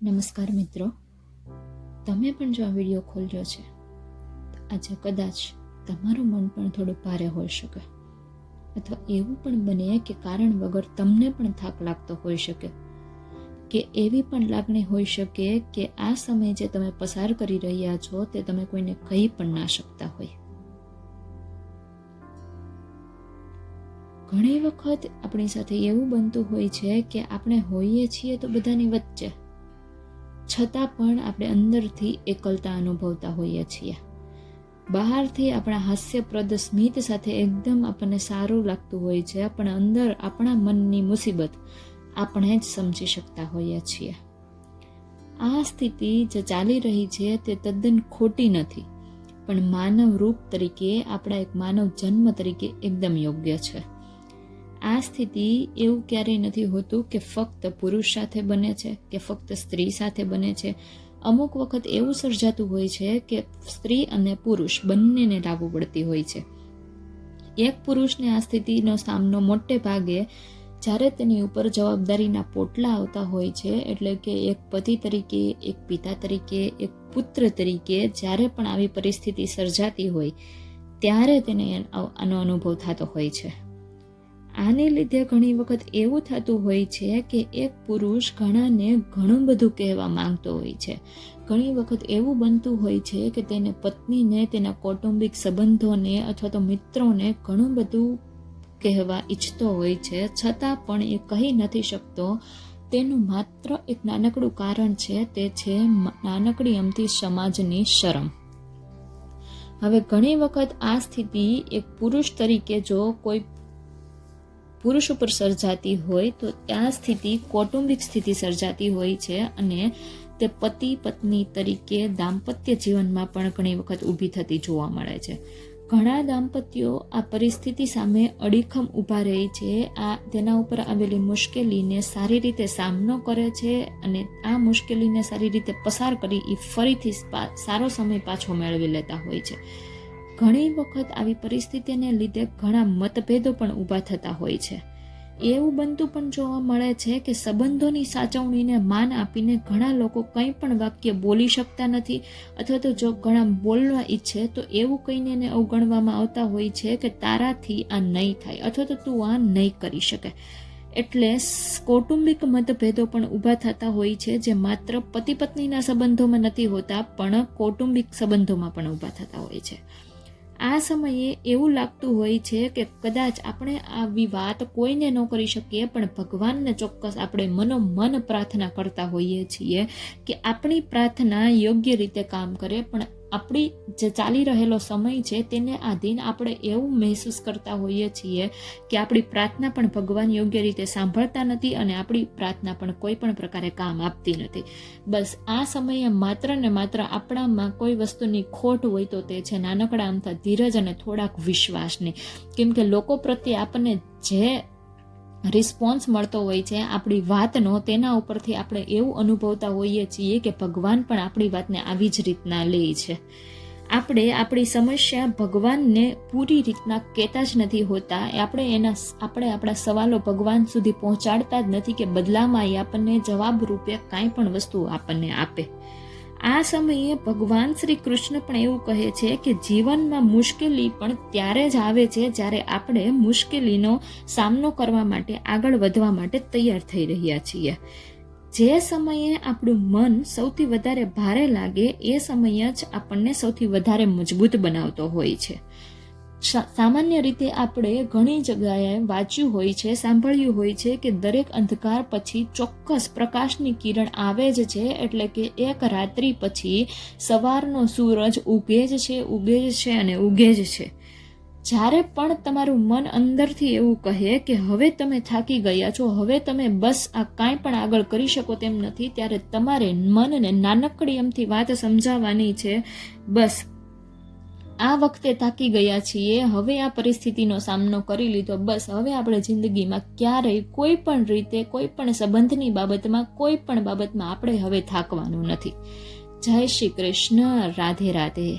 નમસ્કાર મિત્રો, તમે પણ જો આ વિડીયો ખોલ્યો છે આજે કદાચ તમારું મન પણ થોડું ભારે હોઈ શકે, અથવા એવું પણ બને કે કારણ વગર તમને પણ થાક લાગતો હોઈ શકે, કે એવી પણ લાગણી હોઈ શકે કે આ સમય જે તમે પસાર કરી રહ્યા છો તે તમે કોઈને કહી પણ ના શકતા હોય. ઘણી વખત આપણી સાથે એવું બનતું હોય છે કે આપણે હોઈએ છીએ તો બધાની વચ્ચે, છતાં પણ આપણે અંદરથી એકલતા અનુભવતા હોઈએ છીએ. બહારથી આપણા હાસ્યપ્રદ સ્મિત સાથે એકદમ આપણને સારું લાગતું હોય છે, પણ અંદર આપણા મનની મુસીબત આપણે જ સમજી શકતા હોઈએ છીએ. આ સ્થિતિ જે ચાલી રહી છે તે તદ્દન ખોટી નથી, પણ માનવ રૂપ તરીકે, આપણા એક માનવ જન્મ તરીકે એકદમ યોગ્ય છે. આ સ્થિતિ એવું ક્યારેય નથી હોતું કે ફક્ત પુરુષ સાથે બને છે કે ફક્ત સ્ત્રી સાથે બને છે. અમુક વખત એવું સર્જાતું હોય છે કે સ્ત્રી અને પુરુષ બંનેને લાગુ પડતી હોય છે. એક પુરુષને આ સ્થિતિનો સામનો મોટે ભાગે જ્યારે તેની ઉપર જવાબદારીના પોટલા આવતા હોય છે, એટલે કે એક પતિ તરીકે, એક પિતા તરીકે, એક પુત્ર તરીકે જ્યારે પણ આવી પરિસ્થિતિ સર્જાતી હોય ત્યારે તેને આનો અનુભવ થતો હોય છે. આને લીધે ઘણી વખત એવું થતું હોય છે કે એક પુરુષ ઘણાને ઘણું બધું કહેવા માંગતો હોય છે. ઘણી વખત એવું બનતું હોય છે કે તેને પત્નીને, તેના કૌટુંબિક સંબંધોને અથવા તો મિત્રોને ઘણું બધું કહેવા ઈચ્છતો હોય છે, છતાં પણ એ કહી નથી શકતો. તેનું માત્ર એક નાનકડું કારણ છે, તે છે નાનકડી અમથી સમાજની શરમ. હવે ઘણી વખત આ સ્થિતિ એક પુરુષ તરીકે જો કોઈ પુરુષ ઉપર સર્જાતી હોય તો આ સ્થિતિ કૌટુંબિક સ્થિતિ સર્જાતી હોય છે, અને તે પતિ પત્ની તરીકે દાંપત્ય જીવનમાં પણ ઘણી વખત ઊભી થતી જોવા મળે છે. ઘણા દાંપત્યો આ પરિસ્થિતિ સામે અડીખમ ઊભા રહે છે, તેના ઉપર આવેલી મુશ્કેલીને સારી રીતે સામનો કરે છે, અને આ મુશ્કેલીને સારી રીતે પસાર કરી એ ફરીથી સારો સમય પાછો મેળવી લેતા હોય છે. ઘણી વખત આવી પરિસ્થિતિને લીધે ઘણા મતભેદો પણ ઊભા થતા હોય છે. એવું બનતું પણ જોવા મળે છે કે સંબંધોની સાચવણીને માન આપીને ઘણા લોકો કંઈ પણ વાક્ય બોલી શકતા નથી, અથવા તો જો ઘણા બોલવા ઈચ્છે તો એવું કહીને એને અવગણવામાં આવતા હોય છે કે તારાથી આ નહીં થાય, અથવા તો તું આ નહીં કરી શકે. એટલે કૌટુંબિક મતભેદો પણ ઊભા થતા હોય છે, જે માત્ર પતિ પત્નીના સંબંધોમાં નથી હોતા, પણ કૌટુંબિક સંબંધોમાં પણ ઊભા થતા હોય છે. આ સમયે એવું લાગતું હોય છે કે કદાચ આપણે આવી વાત કોઈને ન કરી શકીએ, પણ ભગવાનને ચોક્કસ આપણે મનોમન પ્રાર્થના કરતા હોઈએ છીએ કે આપણી પ્રાર્થના યોગ્ય રીતે કામ કરે. પણ આપણી જે ચાલી રહેલો સમય છે તેને આધીન આપણે એવું મહેસૂસ કરતા હોઈએ છીએ કે આપણી પ્રાર્થના પણ ભગવાન યોગ્ય રીતે સાંભળતા નથી, અને આપણી પ્રાર્થના પણ કોઈ પણ પ્રકારે કામ આપતી નથી. બસ આ સમયે માત્ર ને માત્ર આપણામાં કોઈ વસ્તુની ખોટ હોય તો તે છે નાનકડા અમથા ધીરજ અને થોડાક વિશ્વાસની. કેમ કે લોકો પ્રત્યે આપણને જે રિસ્પોન્સ મળતો હોય છે આપણી વાતનો, તેના ઉપરથી આપણે એવું અનુભવતા હોઈએ છીએ કે ભગવાન પણ આપણી વાતને આવી જ રીતના લે છે. આપણે આપણી સમસ્યા ભગવાનને પૂરી રીતના કહેતા જ નથી હોતા. આપણે આપણા સવાલો ભગવાન સુધી પહોંચાડતા જ નથી કે બદલામાં એ આપણને જવાબ રૂપે કાંઈ પણ વસ્તુ આપણને આપે. આ સમયે ભગવાન શ્રી કૃષ્ણ પણ એવું કહે છે કે જીવનમાં મુશ્કેલી પણ ત્યારે જ આવે છે જ્યારે આપણે મુશ્કેલીનો સામનો કરવા માટે, આગળ વધવા માટે તૈયાર થઈ રહ્યા છીએ. જે સમયે આપણું મન સૌથી વધારે ભારે લાગે એ સમય જ આપણને સૌથી વધારે મજબૂત બનાવતો હોય છે. સામાન્ય રીતે આપણે ઘણી જગ્યાએ વાંચ્યું હોય છે, સાંભળ્યું હોય છે કે દરેક અંધકાર પછી ચોક્કસ પ્રકાશની કિરણ આવે જ છે, એટલે કે એક રાત્રિ પછી સવારનો સૂરજ ઉગે જ છે, ઉગે જ છે અને ઉગે જ છે. જ્યારે પણ તમારું મન અંદરથી એવું કહે કે હવે તમે થાકી ગયા છો, હવે તમે બસ આ કાંઈ પણ આગળ કરી શકો તેમ નથી, ત્યારે તમારે મનને નાનકડી એમથી વાત સમજાવવાની છે. બસ આ વખતે થાકી ગયા છીએ, હવે આ પરિસ્થિતિનો સામનો કરી લીધો, બસ હવે આપણે જિંદગીમાં ક્યારેય કોઈ પણ રીતે, કોઈ પણ સંબંધની બાબતમાં, કોઈ પણ બાબતમાં આપણે હવે થાકવાનું નથી. જય શ્રી કૃષ્ણ. રાધે રાધે.